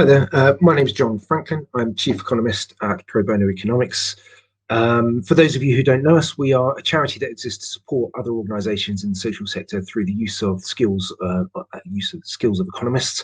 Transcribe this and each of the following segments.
Hi there, my name is John Franklin. I'm Chief Economist at Pro Bono Economics. For those of you who don't know us, we are a charity that exists to support other organisations in the social sector through the use of skills, of economists.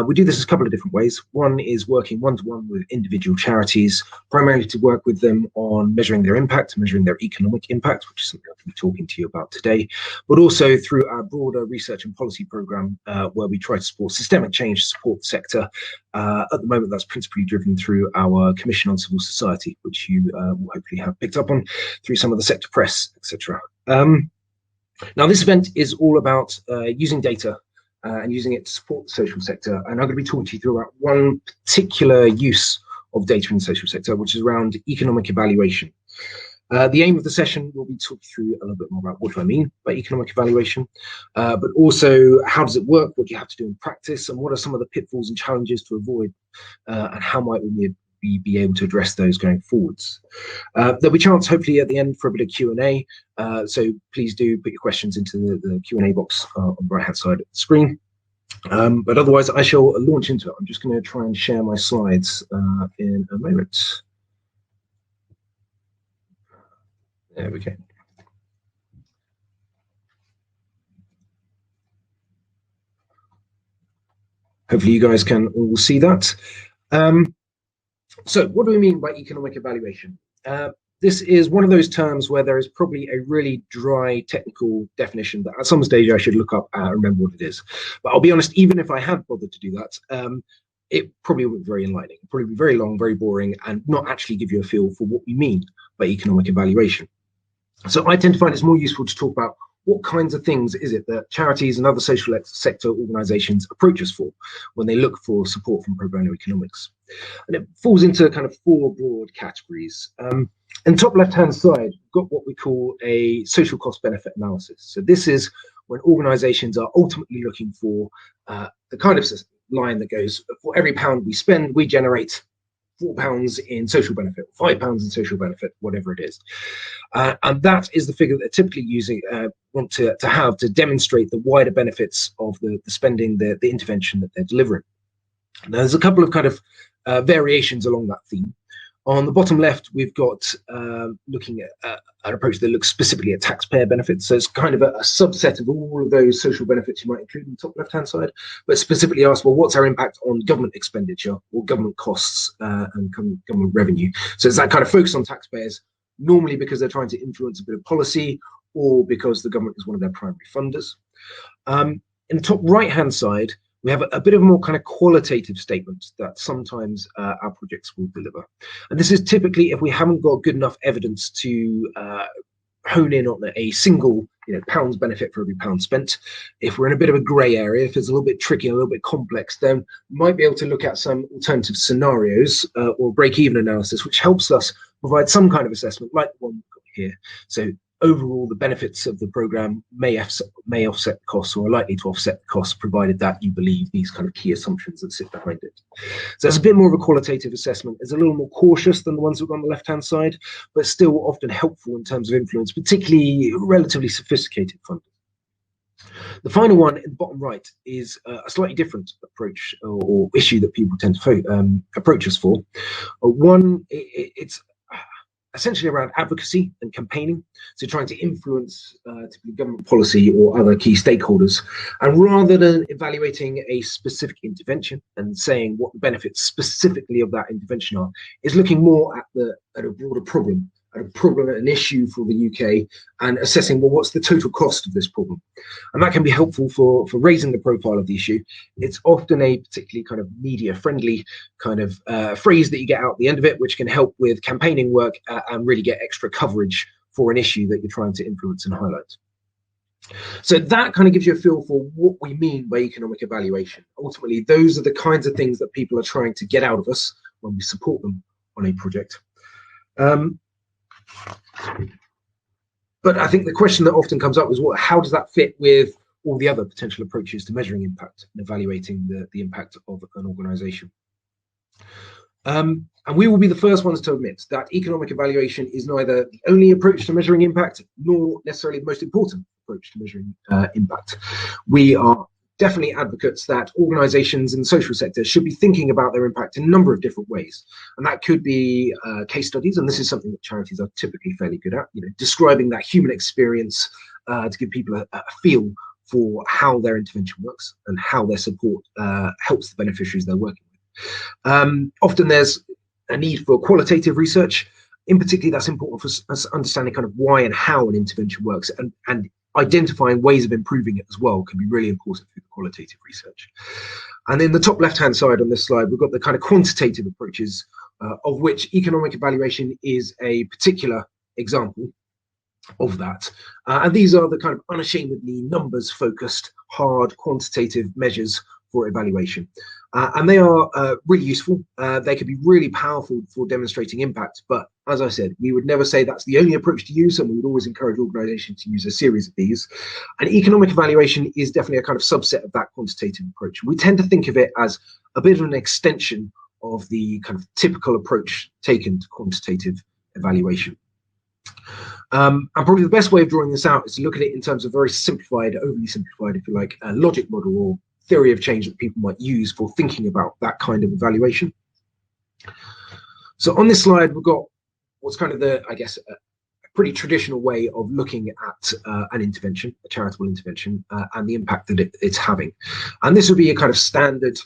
We do this a couple of different ways. One is working one-to-one with individual charities, primarily to work with them on measuring their impact, measuring their economic impact, which is something I'm going to be talking to you about today, but also through our broader research and policy programme, where we try to support systemic change to support the sector. At the moment, that's principally driven through our Commission on Civil Society, which you will hopefully have picked up on through some of the sector press, etc. Now, this event is all about using data and using it to support the social sector. And I'm going to be talking to you through about one particular use of data in the social sector, which is around economic evaluation. The aim of the session will be to talk you through a little bit more about what do I mean by economic evaluation, but also how does it work, what do you have to do in practice, and what are some of the pitfalls and challenges to avoid, and how might we be able to address those going forwards. There'll be a chance hopefully at the end for a bit of Q&A, so please do put your questions into the Q&A box on the right hand side of the screen. But otherwise I shall launch into it. I'm just going to try and share my slides in a moment. There we go. Hopefully you guys can all see that. So what do we mean by economic evaluation? This is one of those terms where there is probably a really dry technical definition that at some stage I should look up and remember what it is. But I'll be honest, even if I had bothered to do that, it probably would be very enlightening, probably be very long, very boring, and not actually give you a feel for what we mean by economic evaluation. So I tend to find it's more useful to talk about what kinds of things is it that charities and other social sector organisations approach us for when they look for support from Pro Bono Economics. And it falls into kind of four broad categories. In the top left-hand side, we've got what we call a social cost benefit analysis. So this is when organisations are ultimately looking for the kind of line that goes, for every £1 we spend, we generate £4 in social benefit, £5 in social benefit, whatever it is. And that is the figure that they're typically using, want to have to demonstrate the wider benefits of the spending, the intervention that they're delivering. Now, there's a couple of kind of variations along that theme. On the bottom left, we've got looking at an approach that looks specifically at taxpayer benefits. So it's kind of a subset of all of those social benefits you might include in the top left-hand side, but specifically ask, well, what's our impact on government expenditure or government costs and government revenue? So it's that kind of focus on taxpayers, normally because they're trying to influence a bit of policy or because the government is one of their primary funders. In the top right-hand side, we have a bit of a more kind of qualitative statement that sometimes our projects will deliver. And this is typically if we haven't got good enough evidence to hone in on a single pounds benefit for every pound spent. If we're in a bit of a grey area, if it's a little bit tricky, a little bit complex, then we might be able to look at some alternative scenarios or break-even analysis, which helps us provide some kind of assessment like the one we've got here. So overall, the benefits of the program may offset the costs or are likely to offset the costs, provided that you believe these kind of key assumptions that sit behind it. So it's a bit more of a qualitative assessment. It's a little more cautious than the ones we've got on the left-hand side, but still often helpful in terms of influence, particularly relatively sophisticated funders. The final one in the bottom right is a slightly different approach or issue that people tend to approach us for. It's essentially around advocacy and campaigning, so trying to influence typically government policy or other key stakeholders. And rather than evaluating a specific intervention and saying what the benefits specifically of that intervention are, is looking more at a broader problem, an issue for the UK, and assessing, well, what's the total cost of this problem? And that can be helpful for raising the profile of the issue. It's often a particularly kind of media-friendly kind of phrase that you get out at the end of it, which can help with campaigning work and really get extra coverage for an issue that you're trying to influence and highlight. So that kind of gives you a feel for what we mean by economic evaluation. Ultimately, those are the kinds of things that people are trying to get out of us when we support them on a project. But I think the question that often comes up is, how does that fit with all the other potential approaches to measuring impact and evaluating the impact of an organisation? And we will be the first ones to admit that economic evaluation is neither the only approach to measuring impact, nor necessarily the most important approach to measuring impact. We are definitely advocates that organizations in the social sector should be thinking about their impact in a number of different ways. And that could be case studies, and this is something that charities are typically fairly good at, describing that human experience to give people a feel for how their intervention works and how their support helps the beneficiaries they're working with. Often there's a need for qualitative research. In particular, that's important for us understanding kind of why and how an intervention works, and identifying ways of improving it as well can be really important through the qualitative research. And in the top left-hand side on this slide, we've got the kind of quantitative approaches, of which economic evaluation is a particular example of that. And these are the kind of unashamedly numbers-focused, hard quantitative measures for evaluation. And they are really useful. They can be really powerful for demonstrating impact. But as I said, we would never say that's the only approach to use, and we would always encourage organizations to use a series of these. And economic evaluation is definitely a kind of subset of that quantitative approach. We tend to think of it as a bit of an extension of the kind of typical approach taken to quantitative evaluation. And probably the best way of drawing this out is to look at it in terms of very simplified, overly simplified, if you like, a logic model or theory of change that people might use for thinking about that kind of evaluation. So on this slide, we've got what's kind of the, I guess, a pretty traditional way of looking at an intervention, a charitable intervention, and the impact that it's having. And this would be a kind of standard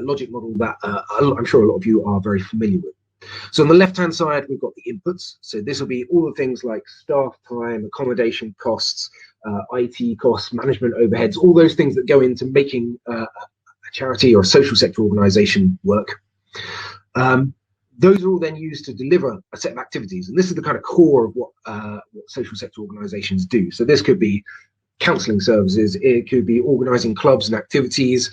logic model that I'm sure a lot of you are very familiar with. So on the left-hand side, we've got the inputs. So this will be all the things like staff time, accommodation costs, IT costs, management overheads, all those things that go into making a charity or a social sector organization work. Those are all then used to deliver a set of activities. And this is the kind of core of what social sector organizations do. So this could be counseling services, it could be organizing clubs and activities,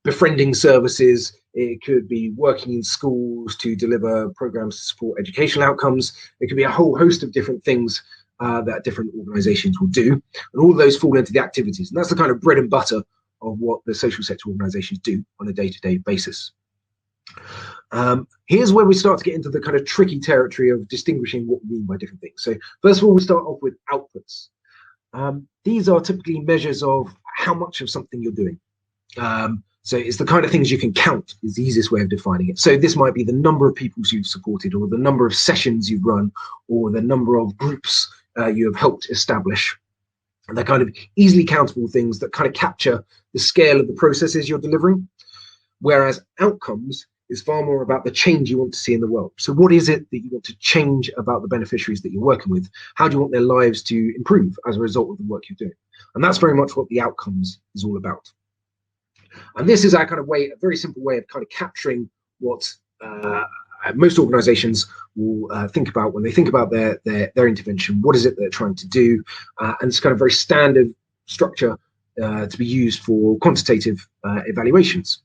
befriending services, it could be working in schools to deliver programs to support educational outcomes. It could be a whole host of different things that different organizations will do. And all of those fall into the activities. And that's the kind of bread and butter of what the social sector organizations do on a day-to-day basis. Here's where we start to get into the kind of tricky territory of distinguishing what we mean by different things. So first of all, we start off with outputs. These are typically measures of how much of something you're doing. So it's the kind of things you can count is the easiest way of defining it. So this might be the number of people you've supported, or the number of sessions you've run, or the number of groups you have helped establish. And they're kind of easily countable things that kind of capture the scale of the processes you're delivering. Whereas outcomes is far more about the change you want to see in the world. So what is it that you want to change about the beneficiaries that you're working with? How do you want their lives to improve as a result of the work you're doing? And that's very much what the outcomes is all about. And this is our kind of way, a very simple way of kind of capturing what most organizations will think about when they think about their intervention. What is it they're trying to do? And it's kind of very standard structure to be used for quantitative evaluations.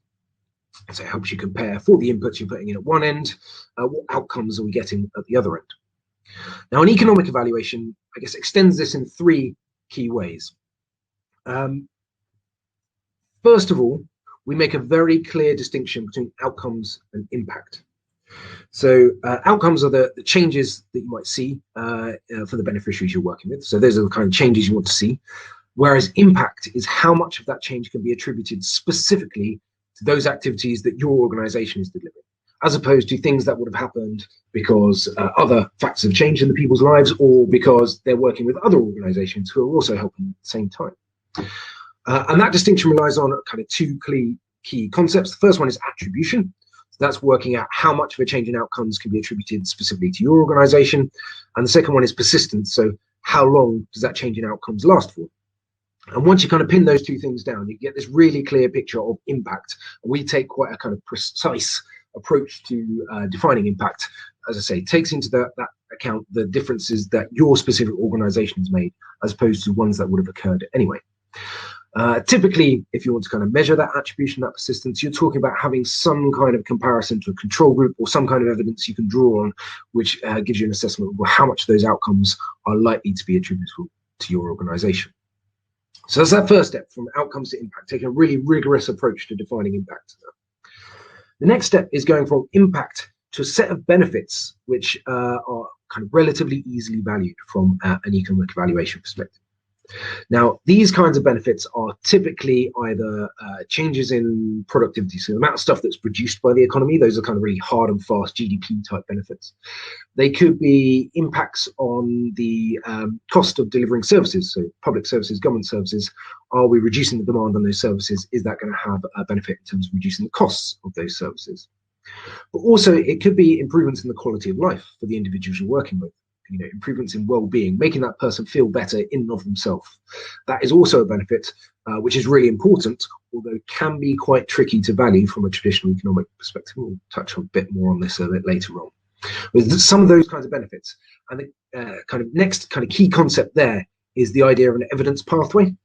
So it helps you compare for the inputs you're putting in at one end, what outcomes are we getting at the other end. Now, an economic evaluation, I guess, extends this in three key ways. First of all, we make a very clear distinction between outcomes and impact. So outcomes are the changes that you might see for the beneficiaries you're working with. So those are the kind of changes you want to see. Whereas impact is how much of that change can be attributed specifically to those activities that your organization is delivering, as opposed to things that would have happened because other factors have changed in the people's lives, or because they're working with other organizations who are also helping at the same time. And that distinction relies on kind of two key concepts. The first one is attribution. So that's working out how much of a change in outcomes can be attributed specifically to your organization. And the second one is persistence. So how long does that change in outcomes last for? And once you kind of pin those two things down, you get this really clear picture of impact. And we take quite a kind of precise approach to defining impact. As I say, takes into that account the differences that your specific organization has made, as opposed to ones that would have occurred anyway. Typically, if you want to kind of measure that attribution, that persistence, you're talking about having some kind of comparison to a control group or some kind of evidence you can draw on, which gives you an assessment of how much those outcomes are likely to be attributable to your organization. So that's that first step, from outcomes to impact, taking a really rigorous approach to defining impact. The next step is going from impact to a set of benefits, which are kind of relatively easily valued from an economic evaluation perspective. Now, these kinds of benefits are typically either changes in productivity, so the amount of stuff that's produced by the economy. Those are kind of really hard and fast GDP type benefits. They could be impacts on the cost of delivering services, so public services, government services. Are we reducing the demand on those services? Is that going to have a benefit in terms of reducing the costs of those services? But also, it could be improvements in the quality of life for the individuals you're working with. You know, improvements in well-being, making that person feel better in and of themselves. That is also a benefit, which is really important, although can be quite tricky to value from a traditional economic perspective. We'll touch a bit more on this a bit later on. With some of those kinds of benefits, and the kind of next kind of key concept there is the idea of an evidence pathway.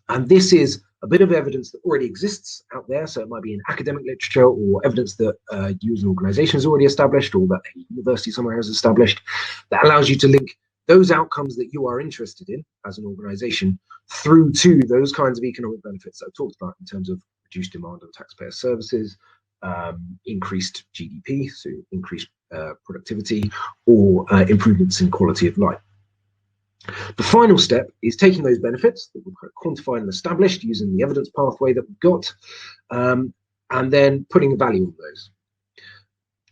And this is a bit of evidence that already exists out there. So it might be in academic literature or evidence that you as an organization has already established, or that a university somewhere has established, that allows you to link those outcomes that you are interested in as an organization through to those kinds of economic benefits that I've talked about in terms of reduced demand on taxpayer services, increased GDP, so increased productivity, or improvements in quality of life. The final step is taking those benefits that we've quantified and established using the evidence pathway that we've got, and then putting a value on those.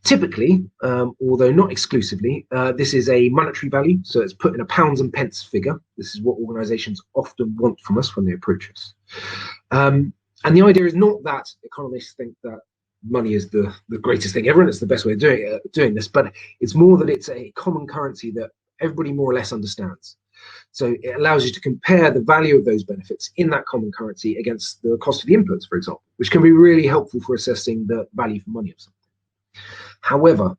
Typically, although not exclusively, this is a monetary value, so it's put in a pounds and pence figure. This is what organizations often want from us when they approach us. And the idea is not that economists think that money is the greatest thing ever and it's the best way of doing this, but it's more that it's a common currency that everybody more or less understands. So it allows you to compare the value of those benefits in that common currency against the cost of the inputs, for example, which can be really helpful for assessing the value for money of something. However,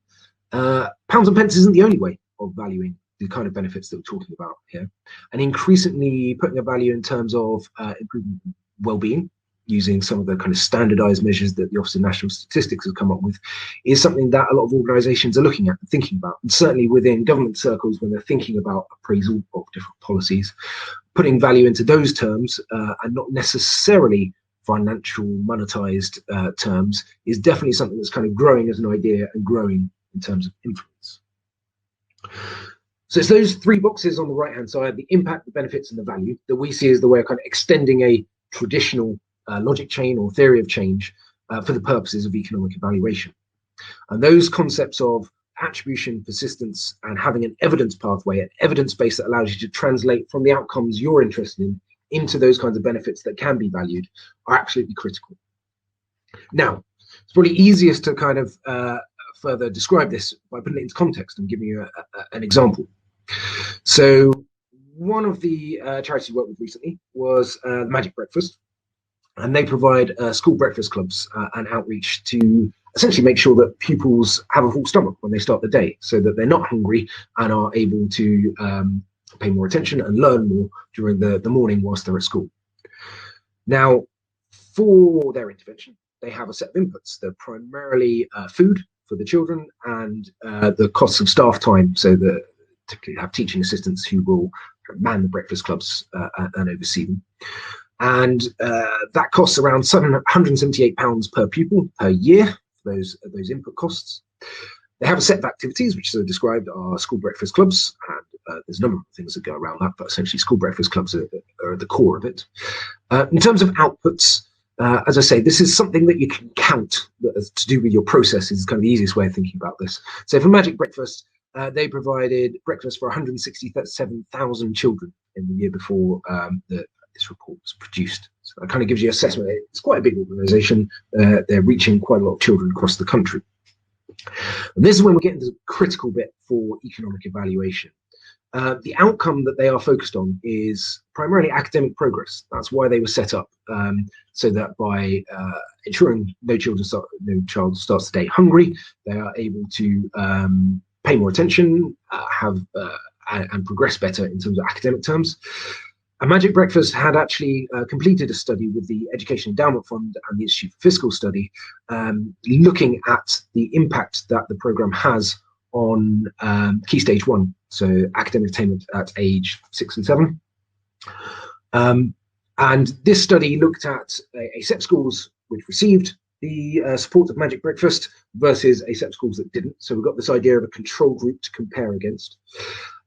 pounds and pence isn't the only way of valuing the kind of benefits that we're talking about here. And increasingly putting a value in terms of improving well-being, using some of the kind of standardized measures that the Office of National Statistics has come up with, is something that a lot of organizations are looking at and thinking about. And certainly within government circles, when they're thinking about appraisal of different policies, putting value into those terms and not necessarily financial monetized terms is definitely something that's kind of growing as an idea and growing in terms of influence. So it's those three boxes on the right-hand side, the impact, the benefits, and the value, that we see as the way of kind of extending a traditional logic chain or theory of change for the purposes of economic evaluation. And those concepts of attribution, persistence, and having an evidence pathway, an evidence base that allows you to translate from the outcomes you're interested in into those kinds of benefits that can be valued, are absolutely critical. Now, it's probably easiest to kind of further describe this by putting it into context and giving you an example. So one of the charities we worked with recently was the Magic Breakfast. And they provide school breakfast clubs and outreach to essentially make sure that pupils have a full stomach when they start the day, so that they're not hungry and are able to pay more attention and learn more during the morning whilst they're at school. Now, for their intervention, they have a set of inputs. They're primarily food for the children and the costs of staff time, so that typically have teaching assistants who will man the breakfast clubs and oversee them. And that costs around £778 per pupil per year for those input costs. They have a set of activities, which are described are school breakfast clubs, and there's a number of things that go around that, but essentially school breakfast clubs are at the core of it. In terms of outputs, as I say, this is something that you can count to do with your process is kind of the easiest way of thinking about this. So for Magic Breakfast, they provided breakfast for 167,000 children in the year before this report was produced. So that kind of gives you an assessment. It's quite a big organization. They're reaching quite a lot of children across the country. And this is when we get into the critical bit for economic evaluation. The outcome that they are focused on is primarily academic progress. That's why they were set up, so that by ensuring no child starts the day hungry, they are able to pay more attention, and progress better in terms of academic terms. And Magic Breakfast had actually completed a study with the Education Endowment Fund and the Institute for Fiscal Study, looking at the impact that the program has on Key Stage 1, so academic attainment at age 6 and 7. And this study looked at a set of schools which received the support of Magic Breakfast versus a set of schools that didn't. So we've got this idea of a control group to compare against.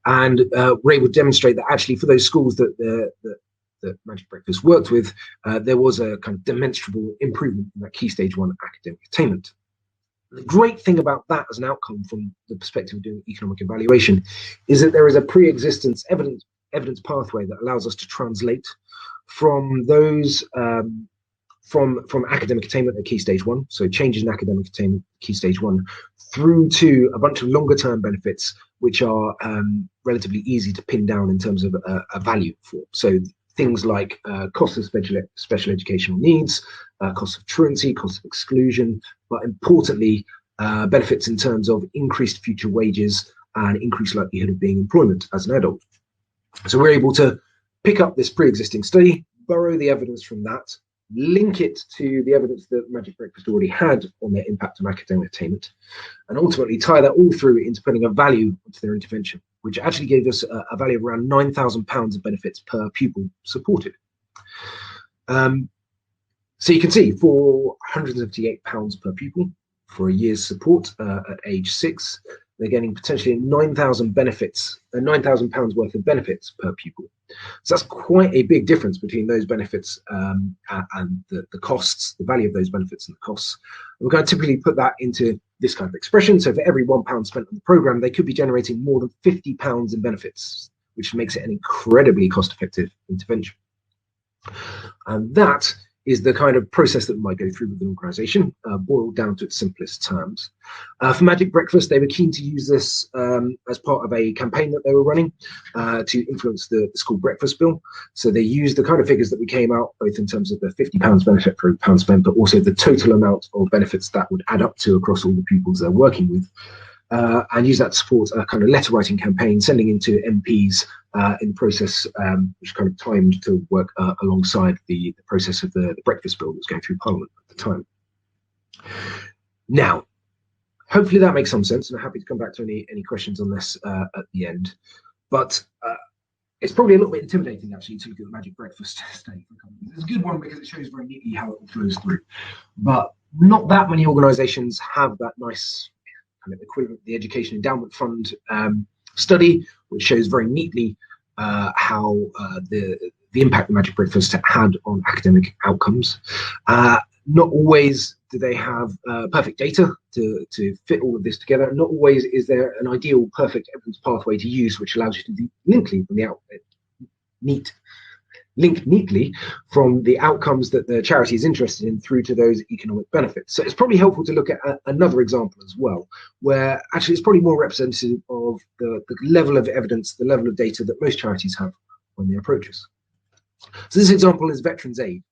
and were able to demonstrate that actually for those schools that that Magic Breakfast worked with, there was a kind of demonstrable improvement in that Key Stage 1 academic attainment. The great thing about that as an outcome from the perspective of doing economic evaluation is that there is a pre-existence evidence pathway that allows us to translate from those from academic attainment at Key Stage 1, so changes in academic attainment at Key Stage 1, through to a bunch of longer term benefits which are relatively easy to pin down in terms of a value for. So things like cost of special educational needs, cost of truancy, cost of exclusion, but importantly, benefits in terms of increased future wages and increased likelihood of being employment as an adult. So we're able to pick up this pre-existing study, borrow the evidence from that, link it to the evidence that Magic Breakfast already had on their impact on academic attainment, and ultimately tie that all through into putting a value onto their intervention, which actually gave us a value of around £9,000 of benefits per pupil supported. So you can see for £178 per pupil for a year's support at age 6, they're getting potentially £9,000 worth of benefits per pupil. So that's quite a big difference between those benefits and the costs, the value of those benefits and the costs. And we're going to typically put that into this kind of expression. So for every £1 spent on the program, they could be generating more than £50 in benefits, which makes it an incredibly cost-effective intervention. And that is the kind of process that we might go through with an organisation, boiled down to its simplest terms. For Magic Breakfast, they were keen to use this as part of a campaign that they were running to influence the school breakfast bill. So they used the kind of figures that we came out, both in terms of the £50 benefit per £1 spent, but also the total amount of benefits that would add up to across all the pupils they're working with. And use that to support a kind of letter writing campaign, sending into MPs in the process, which kind of timed to work alongside the process of the breakfast bill that was going through Parliament at the time. Now, hopefully that makes some sense, and I'm happy to come back to any questions on this at the end. But it's probably a little bit intimidating actually to look at the Magic Breakfast study. It's a good one because it shows very neatly how it all flows through. But not that many organisations have that nice kind of equivalent, the Education Endowment Fund study, which shows very neatly how the impact the Magic Breakfast had on academic outcomes. Not always do they have perfect data to fit all of this together. Not always is there an ideal perfect evidence pathway to use, which allows you to link neatly from the outcomes that the charity is interested in through to those economic benefits. So it's probably helpful to look at another example as well, where actually it's probably more representative of the level of evidence, the level of data that most charities have when they approach us. So this example is Veterans Aid.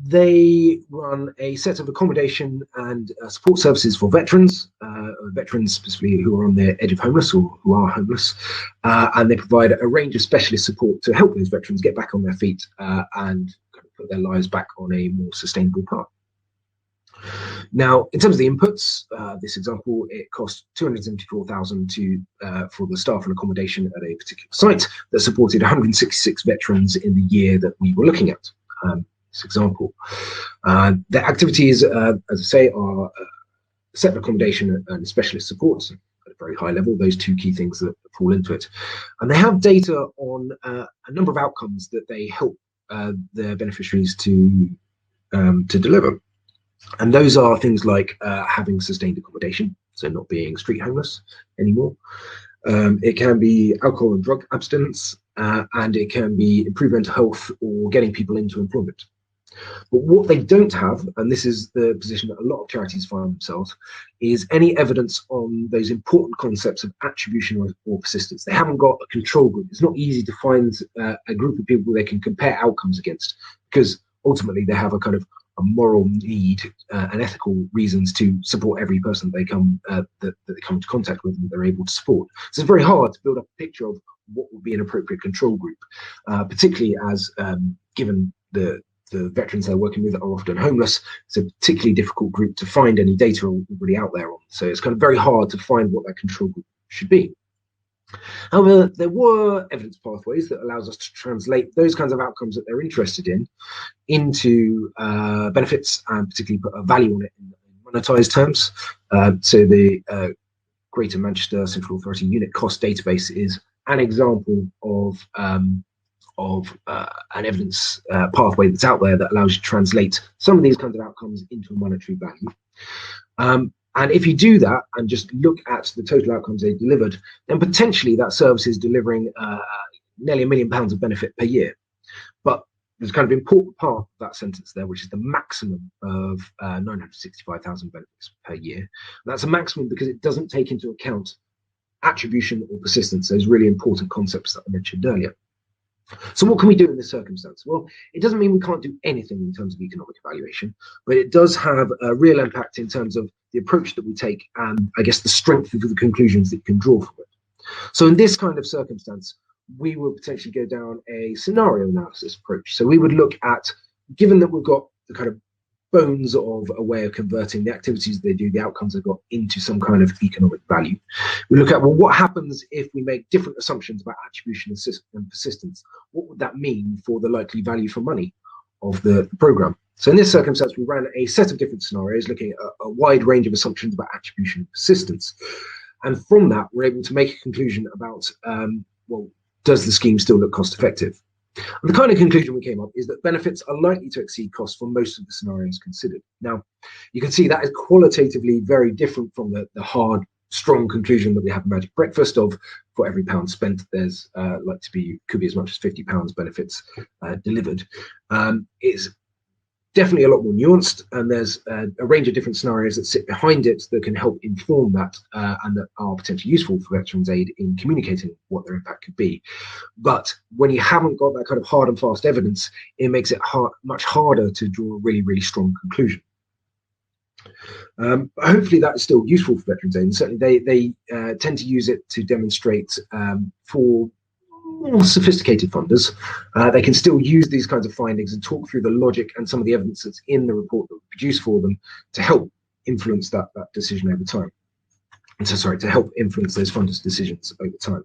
They run a set of accommodation and support services for veterans, veterans specifically who are on the edge of homeless or who are homeless, and they provide a range of specialist support to help those veterans get back on their feet and kind of put their lives back on a more sustainable path. Now, in terms of the inputs, this example, it cost $274,000 for the staff and accommodation at a particular site that supported 166 veterans in the year that we were looking at. This example. The activities, as I say, are set of accommodation and specialist supports at a very high level, those two key things that fall into it. And they have data on a number of outcomes that they help their beneficiaries to deliver. And those are things like having sustained accommodation, so not being street homeless anymore. It can be alcohol and drug abstinence, and it can be improved mental health or getting people into employment. But what they don't have, and this is the position that a lot of charities find themselves, is any evidence on those important concepts of attribution or persistence. They haven't got a control group. It's not easy to find a group of people they can compare outcomes against, because ultimately they have a kind of a moral need and ethical reasons to support every person they come that they come into contact with and they're able to support. So it's very hard to build up a picture of what would be an appropriate control group, particularly as given the veterans they're working with are often homeless. It's a particularly difficult group to find any data already out there on. So it's kind of very hard to find what that control group should be. However, there were evidence pathways that allows us to translate those kinds of outcomes that they're interested in into benefits and particularly put a value on it in monetized terms. So the Greater Manchester Central Authority unit cost database is an example of an evidence pathway that's out there that allows you to translate some of these kinds of outcomes into a monetary value. And if you do that and just look at the total outcomes they delivered, then potentially that service is delivering nearly £1 million of benefit per year. But there's a kind of important part of that sentence there, which is the maximum of 965,000 benefits per year. And that's a maximum because it doesn't take into account attribution or persistence, those really important concepts that I mentioned earlier. So what can we do in this circumstance? Well, it doesn't mean we can't do anything in terms of economic evaluation, but it does have a real impact in terms of the approach that we take and, I guess, the strength of the conclusions that you can draw from it. So in this kind of circumstance, we would potentially go down a scenario analysis approach. So we would look at, given that we've got the kind of bones of a way of converting the activities they do, the outcomes they've got, into some kind of economic value. We look at, well, what happens if we make different assumptions about attribution and persistence? What would that mean for the likely value for money of the program? So in this circumstance, we ran a set of different scenarios looking at a wide range of assumptions about attribution and persistence. And from that, we're able to make a conclusion about, well, does the scheme still look cost effective? And the kind of conclusion we came up is that benefits are likely to exceed costs for most of the scenarios considered. Now, you can see that is qualitatively very different from the hard, strong conclusion that we have in Magic Breakfast of, for every pound spent, there's could be as much as £50 benefits delivered. It's definitely a lot more nuanced, and there's a range of different scenarios that sit behind it that can help inform that and that are potentially useful for Veterans Aid in communicating what their impact could be. But when you haven't got that kind of hard and fast evidence, it makes it much harder to draw a really, really strong conclusion. Hopefully that is still useful for Veterans Aid, and certainly they tend to use it to demonstrate for more sophisticated funders. They can still use these kinds of findings and talk through the logic and some of the evidence that's in the report that we produce for them to help influence that decision over time. And so, sorry, to help influence those funders' decisions over time.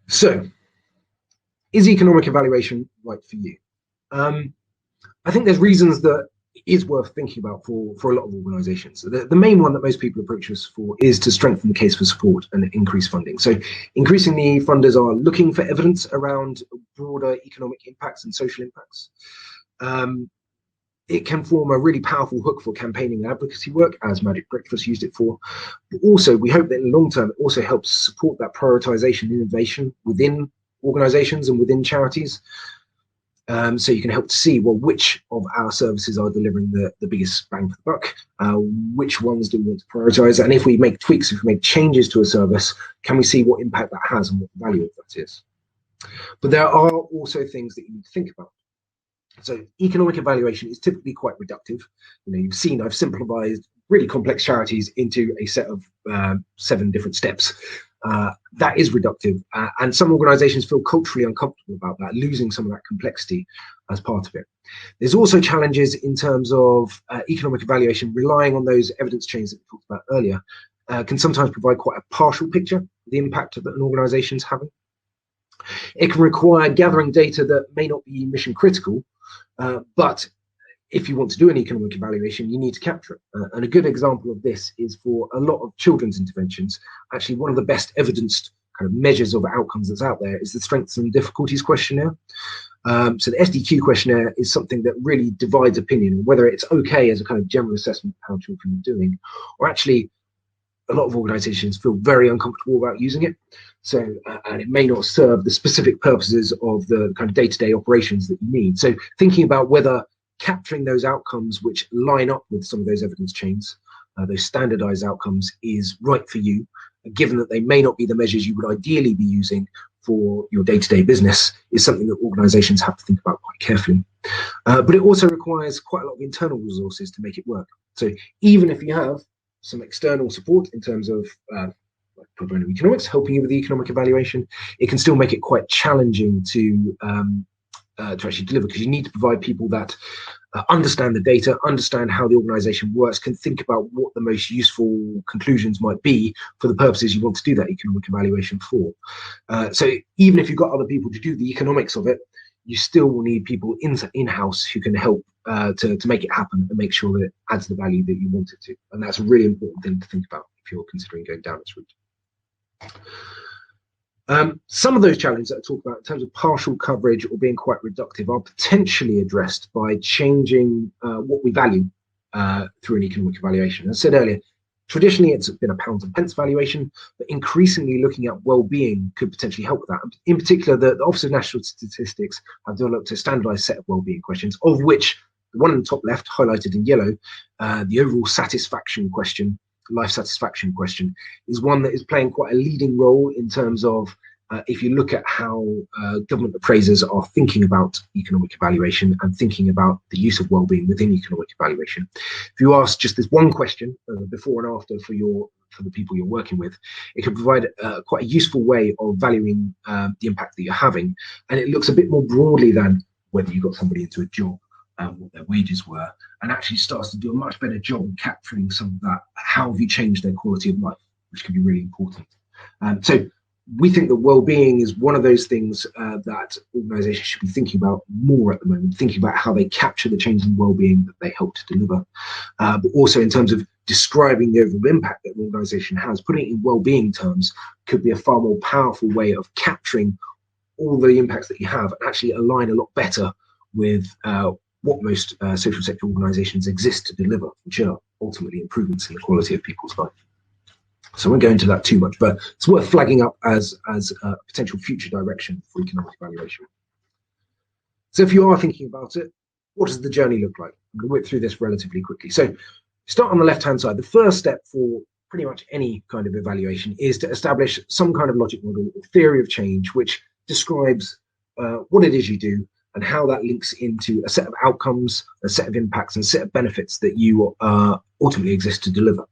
So, is economic evaluation right for you? I think there's reasons that is worth thinking about for a lot of organizations. The main one that most people approach us for is to strengthen the case for support and increase funding. So increasingly, funders are looking for evidence around broader economic impacts and social impacts. It can form a really powerful hook for campaigning and advocacy work, as Magic Breakfast used it for. But also, we hope that in the long term, it also helps support that prioritization and innovation within organizations and within charities. So you can help to see, well, which of our services are delivering the biggest bang for the buck, which ones do we want to prioritize, and if we make tweaks, if we make changes to a service, can we see what impact that has and what the value of that is? But there are also things that you need to think about. So economic evaluation is typically quite reductive. You know, you've seen I've simplified really complex charities into a set of 7 different steps. That is reductive, and some organizations feel culturally uncomfortable about that, losing some of that complexity as part of it. There's also challenges in terms of economic evaluation relying on those evidence chains that we talked about earlier, can sometimes provide quite a partial picture of the impact that an organization's having. It can require gathering data that may not be mission critical, but if you want to do an economic evaluation, you need to capture it. And a good example of this is for a lot of children's interventions. Actually, one of the best evidenced kind of measures of outcomes that's out there is the Strengths and Difficulties questionnaire. So the SDQ questionnaire is something that really divides opinion, whether it's okay as a kind of general assessment of how children are doing, or actually a lot of organizations feel very uncomfortable about using it. So, and it may not serve the specific purposes of the kind of day-to-day operations that you need. So thinking about whether capturing those outcomes which line up with some of those evidence chains, those standardized outcomes, is right for you, given that they may not be the measures you would ideally be using for your day-to-day business, is something that organizations have to think about quite carefully. But it also requires quite a lot of internal resources to make it work. So even if you have some external support in terms of like Pro Bono Economics helping you with the economic evaluation, it can still make it quite challenging to actually deliver, because you need to provide people that understand the data, understand how the organization works, can think about what the most useful conclusions might be for the purposes you want to do that economic evaluation for. So even if you've got other people to do the economics of it, you still will need people in-house who can help to make it happen and make sure that it adds the value that you want it to. And that's a really important thing to think about if you're considering going down this route. Some of those challenges that I talk about in terms of partial coverage or being quite reductive are potentially addressed by changing what we value through an economic evaluation. As I said earlier, traditionally it's been a pounds and pence valuation, but increasingly looking at well-being could potentially help with that. In particular, the Office of National Statistics have developed a standardized set of well-being questions, of which the one in the top left, highlighted in yellow, the overall satisfaction question, life satisfaction question, is one that is playing quite a leading role in terms of if you look at how government appraisers are thinking about economic evaluation and thinking about the use of well-being within economic evaluation. If you ask just this one question, before and after for the people you're working with, it can provide quite a useful way of valuing the impact that you're having, and it looks a bit more broadly than whether you got somebody into a job, what their wages were, and actually starts to do a much better job of capturing some of that. How have you changed their quality of life, which can be really important. So we think that well-being is one of those things that organisations should be thinking about more at the moment, thinking about how they capture the change in well-being that they help to deliver, but also in terms of describing the overall impact that an organisation has. Putting it in well-being terms could be a far more powerful way of capturing all the impacts that you have and actually align a lot better with what most social sector organisations exist to deliver, which are ultimately improvements in the quality of people's life. So I won't go into that too much, but it's worth flagging up as a potential future direction for economic evaluation. So if you are thinking about it, what does the journey look like? I'm going to whip through this relatively quickly. So start on the left-hand side. The first step for pretty much any kind of evaluation is to establish some kind of logic model or theory of change, which describes what it is you do and how that links into a set of outcomes, a set of impacts, and a set of benefits that you ultimately exist to deliver.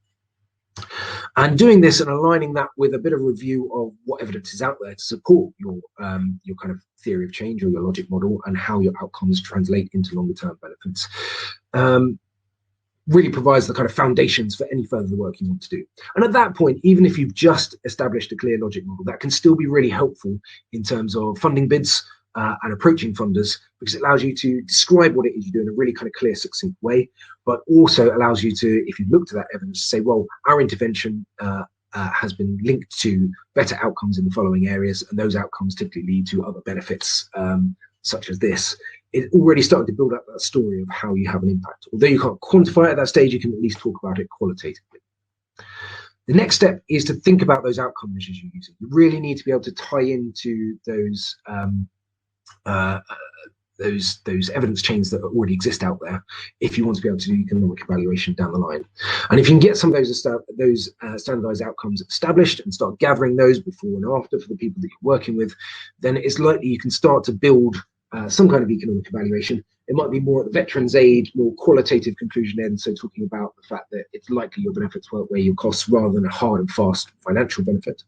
And doing this and aligning that with a bit of review of what evidence is out there to support your kind of theory of change or your logic model and how your outcomes translate into longer term benefits really provides the kind of foundations for any further work you want to do. And at that point, even if you've just established a clear logic model, that can still be really helpful in terms of funding bids and approaching funders, because it allows you to describe what it is you do in a really kind of clear, succinct way, but also allows you to, if you've looked at that evidence, say, well, our intervention has been linked to better outcomes in the following areas, and those outcomes typically lead to other benefits such as this. It already started to build up that story of how you have an impact. Although you can't quantify it at that stage, you can at least talk about it qualitatively. The next step is to think about those outcome measures you're using. You really need to be able to tie into those evidence chains that already exist out there if you want to be able to do economic evaluation down the line. And if you can get some of those standardized outcomes established and start gathering those before and after for the people that you're working with, then it's likely you can start to build some kind of economic evaluation. It might be more at the veterans aid, more qualitative conclusion end, so talking about the fact that it's likely your benefits will outweigh your costs rather than a hard and fast financial benefit.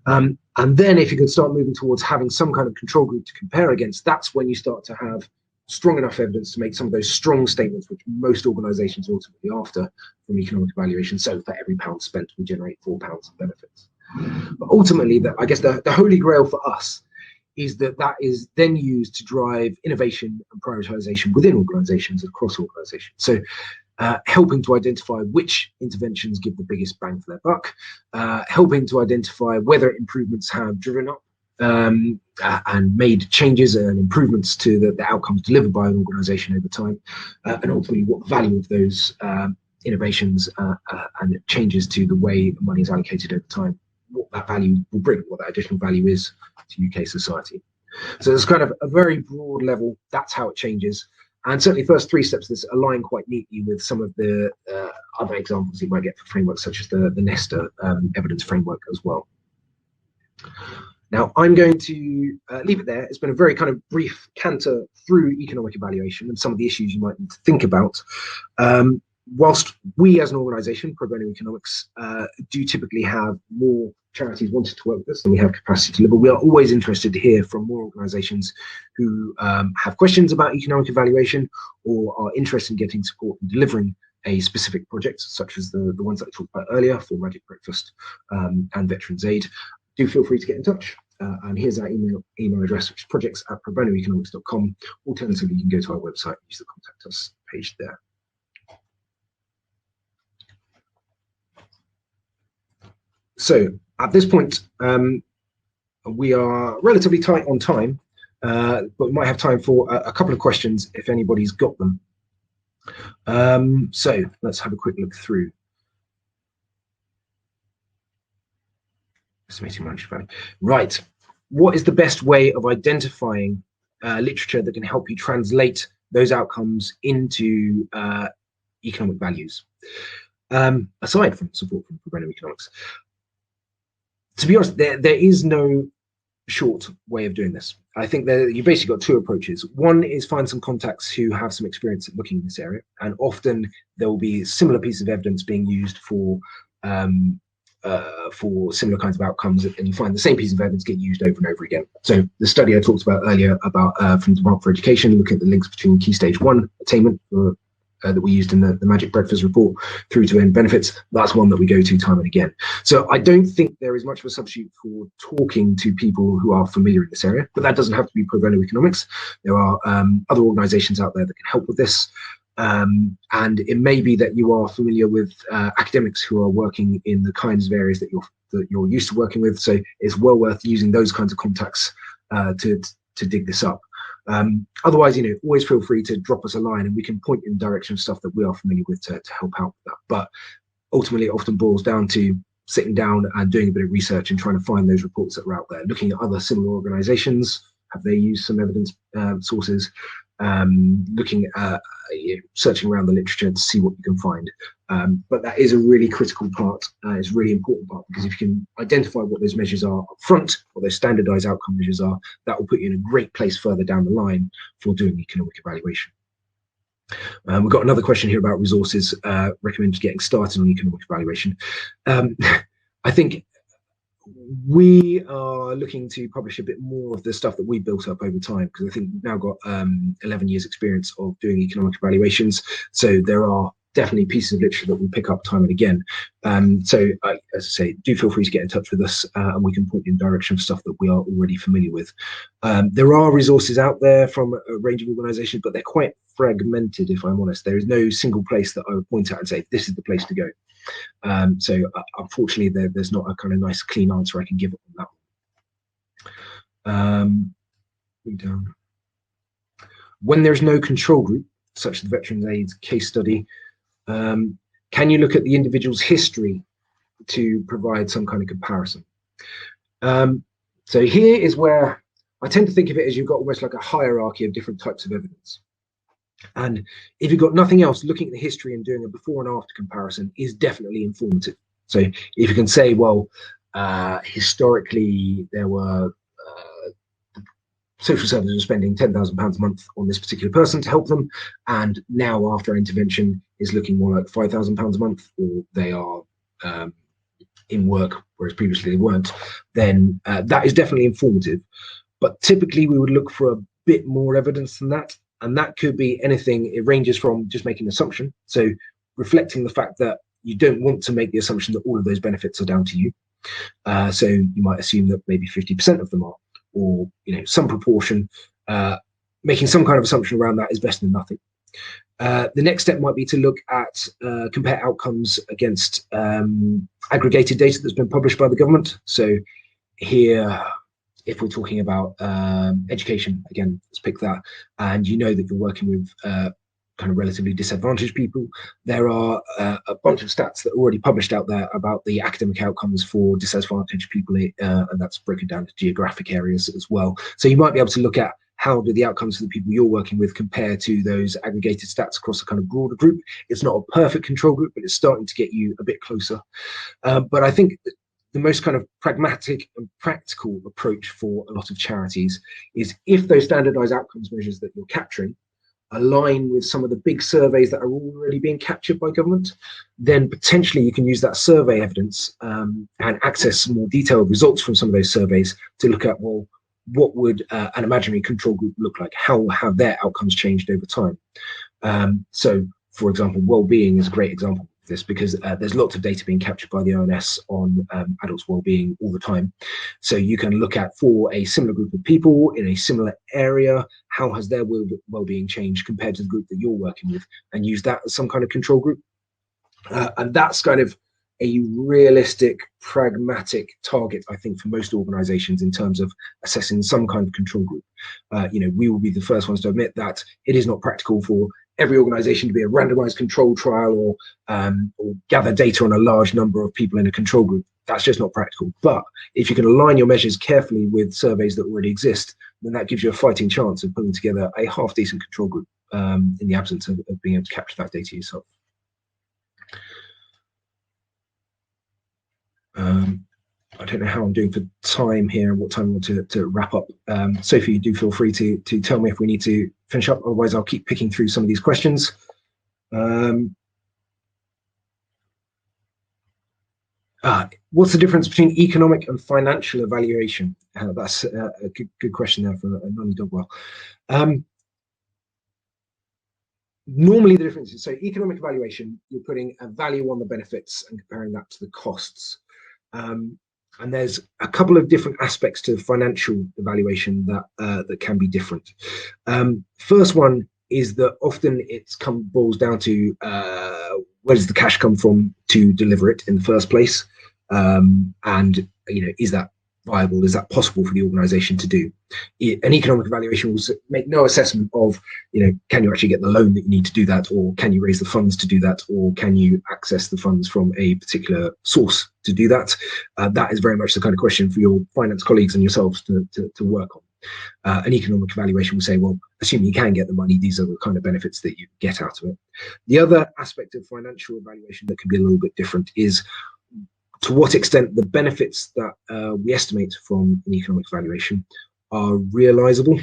And then if you can start moving towards having some kind of control group to compare against, that's when you start to have strong enough evidence to make some of those strong statements which most organisations are ultimately after from economic evaluation. So for every pound spent, we generate £4 of benefits. But ultimately, I guess the holy grail for us is that is then used to drive innovation and prioritisation within organisations and across organisations. So helping to identify which interventions give the biggest bang for their buck, helping to identify whether improvements have driven up and made changes and improvements to the outcomes delivered by an organisation over time, and ultimately what the value of those innovations and changes to the way money is allocated over time, what that value will bring, what that additional value is to UK society. So there's kind of a very broad level, that's how it changes. And certainly first three steps of this align quite neatly with some of the other examples you might get for frameworks such as the Nesta evidence framework as well. Now I'm going to leave it there. It's been a very kind of brief canter through economic evaluation and some of the issues you might need to think about. Whilst we as an organisation, Pro Bono Economics, do typically have more charities wanting to work with us than we have capacity to deliver, we are always interested to hear from more organisations who have questions about economic evaluation or are interested in getting support in delivering a specific project, such as the ones that I talked about earlier for Magic Breakfast and Veterans Aid. Do feel free to get in touch. and here's our email address, which is projects@probonoeconomics.com. Alternatively, you can go to our website and use the contact us page there. So at this point, we are relatively tight on time, but we might have time for a couple of questions if anybody's got them. So let's have a quick look through. Estimating monetary value. Right. What is the best way of identifying literature that can help you translate those outcomes into economic values, aside from support from Pro Bono Economics? To be honest, there is no short way of doing this. I think that you basically got two approaches. One is find some contacts who have some experience at looking in this area, and often there will be similar pieces of evidence being used for similar kinds of outcomes, and you find the same piece of evidence get used over and over again. So the study I talked about earlier about from the Department for Education, looking at the links between Key Stage 1 attainment that we used in the Magic Breakfast report through to end benefits, that's one that we go to time and again. So I don't think there is much of a substitute for talking to people who are familiar in this area, but that doesn't have to be Pro Bono Economics. There are other organizations out there that can help with this. And it may be that you are familiar with academics who are working in the kinds of areas that you're used to working with. So it's well worth using those kinds of contacts to dig this up. Otherwise, always feel free to drop us a line and we can point in the direction of stuff that we are familiar with to help out with that. But ultimately, it often boils down to sitting down and doing a bit of research and trying to find those reports that are out there, looking at other similar organizations. Have they used some evidence sources? Looking at searching around the literature to see what you can find. But that is a really critical part. It's a really important part, because if you can identify what those measures are up front, what those standardized outcome measures are, that will put you in a great place further down the line for doing economic evaluation. We've got another question here about resources recommended getting started on economic evaluation. I think we are looking to publish a bit more of the stuff that we built up over time, because I think we've now got 11 years experience of doing economic evaluations. So there are definitely pieces of literature that we pick up time and again. So as I say, do feel free to get in touch with us and we can point you in the direction of stuff that we are already familiar with. There are resources out there from a range of organizations, but they're quite fragmented, if I'm honest. There is no single place that I would point out and say, this is the place to go. So unfortunately, there's not a kind of nice, clean answer I can give on that one. When there's no control group, such as the Veterans AIDS case study, can you look at the individual's history to provide some kind of comparison? So here is where I tend to think of it as you've got almost like a hierarchy of different types of evidence. And if you've got nothing else, looking at the history and doing a before and after comparison is definitely informative. So if you can say, well, historically there were social services were spending £10,000 a month on this particular person to help them, and now after intervention is looking more like £5,000 a month, or they are in work whereas previously they weren't, then that is definitely informative. But typically we would look for a bit more evidence than that. And that could be anything. It ranges from just making an assumption, so reflecting the fact that you don't want to make the assumption that all of those benefits are down to you. So you might assume that maybe 50% of them are, or some proportion. Making some kind of assumption around that is better than nothing. The next step might be to look at compare outcomes against aggregated data that's been published by the government. So here, if we're talking about education, again, let's pick that, and that you're working with kind of relatively disadvantaged people, there are a bunch of stats that are already published out there about the academic outcomes for disadvantaged people, and that's broken down to geographic areas as well. So you might be able to look at how do the outcomes for the people you're working with compare to those aggregated stats across a kind of broader group. It's not a perfect control group, but it's starting to get you a bit closer. But I think the most kind of pragmatic and practical approach for a lot of charities is, if those standardized outcomes measures that you're capturing align with some of the big surveys that are already being captured by government, then potentially you can use that survey evidence and access some more detailed results from some of those surveys to look at, well, what would an imaginary control group look like? How have their outcomes changed over time? So, for example, wellbeing is a great example. this because there's lots of data being captured by the ONS on adults' well-being all the time. So you can look at, for a similar group of people in a similar area, how has their well-being changed compared to the group that you're working with, and use that as some kind of control group. And that's kind of a realistic, pragmatic target, I think, for most organizations in terms of assessing some kind of control group. We will be the first ones to admit that it is not practical for every organization to be a randomized control trial or gather data on a large number of people in a control group. That's just not practical. But if you can align your measures carefully with surveys that already exist, then that gives you a fighting chance of putting together a half-decent control group in the absence of being able to capture that data yourself. I don't know how I'm doing for time here and what time I want to wrap up. Sophie, do feel free to tell me if we need to finish up. Otherwise, I'll keep picking through some of these questions. What's the difference between economic and financial evaluation? That's a good question there for Nonny Dogwell. Normally the difference is, so economic evaluation, you're putting a value on the benefits and comparing that to the costs. And there's a couple of different aspects to financial evaluation that can be different. First one is that often boils down to where does the cash come from to deliver it in the first place, and is that viable? Is that possible for the organization to do? An economic evaluation will make no assessment of, can you actually get the loan that you need to do that, or can you raise the funds to do that, or can you access the funds from a particular source to do that? That is very much the kind of question for your finance colleagues and yourselves to work on. An economic evaluation will say, well, assuming you can get the money, these are the kind of benefits that you get out of it. The other aspect of financial evaluation that can be a little bit different is to what extent the benefits that we estimate from an economic evaluation are realizable.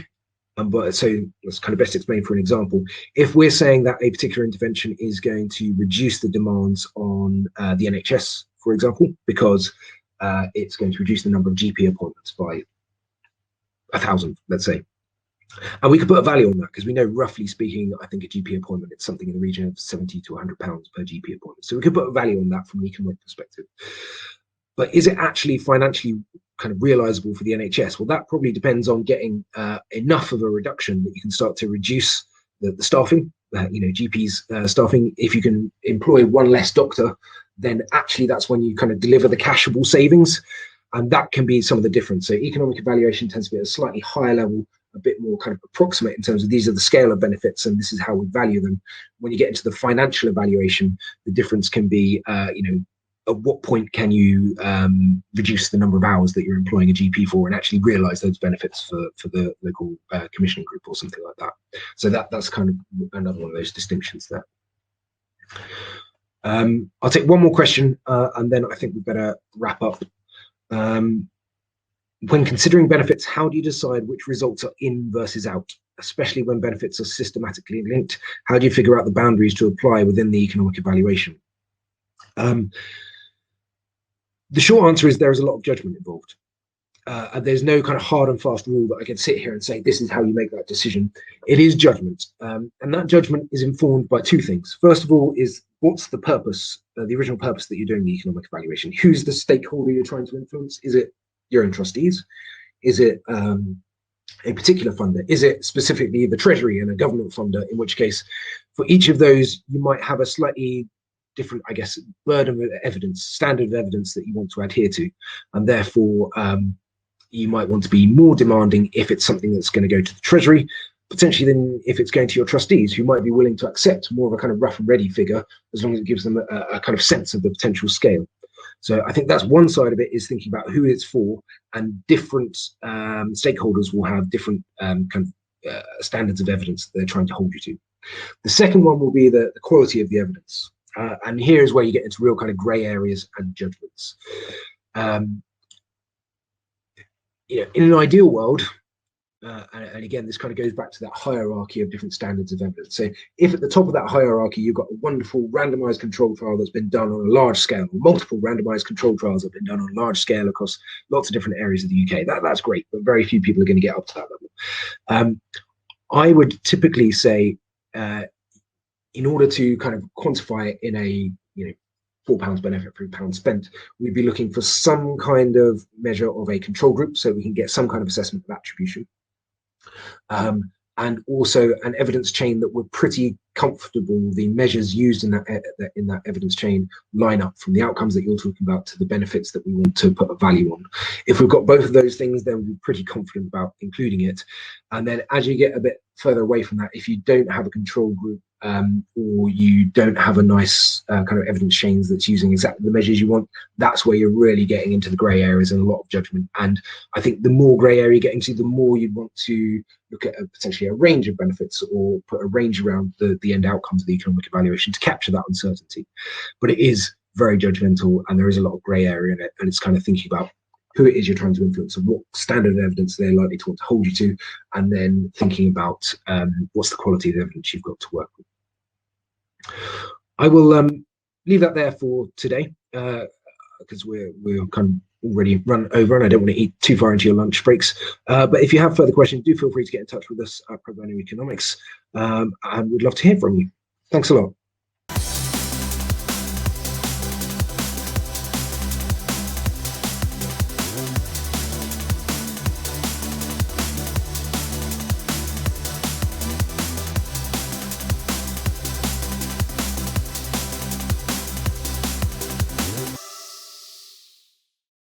But so let's kind of best explain for an example. If we're saying that a particular intervention is going to reduce the demands on the NHS, for example, because it's going to reduce the number of GP appointments by 1,000, let's say. And we could put a value on that because we know, roughly speaking, I think a GP appointment, it's something in the region of £70 to £100 per GP appointment. So we could put a value on that from an economic perspective. But is it actually financially kind of realizable for the NHS? Well, that probably depends on getting enough of a reduction that you can start to reduce the staffing, GPs staffing. If you can employ one less doctor, then actually that's when you kind of deliver the cashable savings. And that can be some of the difference. So economic evaluation tends to be at a slightly higher level, a bit more kind of approximate in terms of these are the scale of benefits and this is how we value them. When you get into the financial evaluation, the difference can be, at what point can you reduce the number of hours that you're employing a GP for and actually realize those benefits for the local commissioning group or something like that. So that's kind of another one of those distinctions there. I'll take one more question and then I think we better wrap up. When considering benefits, how do you decide which results are in versus out, especially when benefits are systematically linked? How do you figure out the boundaries to apply within the economic evaluation? The short answer is there is a lot of judgment involved. There's no kind of hard and fast rule that I can sit here and say, this is how you make that decision. It is judgment. And that judgment is informed by two things. First of all is, what's the purpose, the original purpose that you're doing the economic evaluation? Who's the stakeholder you're trying to influence? Is it your own trustees? Is it a particular funder? Is it specifically the Treasury and a government funder? In which case, for each of those, you might have a slightly different, I guess, burden of evidence, standard of evidence that you want to adhere to. And therefore, you might want to be more demanding if it's something that's going to go to the Treasury, potentially than if it's going to your trustees, who might be willing to accept more of a kind of rough and ready figure, as long as it gives them a kind of sense of the potential scale. So I think that's one side of it, is thinking about who it's for, and different stakeholders will have different standards of evidence that they're trying to hold you to. The second one will be the quality of the evidence. And here is where you get into real kind of grey areas and judgments. In an ideal world, and again, this kind of goes back to that hierarchy of different standards of evidence. So if at the top of that hierarchy, you've got a wonderful randomized control trial that's been done on a large scale, or multiple randomized control trials that have been done on a large scale across lots of different areas of the UK, that's great, but very few people are going to get up to that level. I would typically say, in order to kind of quantify it in a £4 benefit for £1 spent. We'd be looking for some kind of measure of a control group so we can get some kind of assessment of attribution. And also an evidence chain that we're pretty comfortable the measures used in that evidence chain line up from the outcomes that you're talking about to the benefits that we want to put a value on. If we've got both of those things, then we're pretty confident about including it. And then as you get a bit further away from that, if you don't have a control group or you don't have a nice kind of evidence chains that's using exactly the measures you want, that's where you're really getting into the grey areas and a lot of judgment. And I think the more grey area you get into, the more you want to look at potentially a range of benefits or put a range around the end outcomes of the economic evaluation to capture that uncertainty. But it is very judgmental and there is a lot of grey area in it, and it's kind of thinking about who it is you're trying to influence and what standard of evidence they're likely to want to hold you to, and then thinking about what's the quality of the evidence you've got to work with. I will leave that there for today because we're kind of already run over and I don't want to eat too far into your lunch breaks. But if you have further questions, do feel free to get in touch with us at Pro Bono Economics, and we'd love to hear from you. Thanks a lot.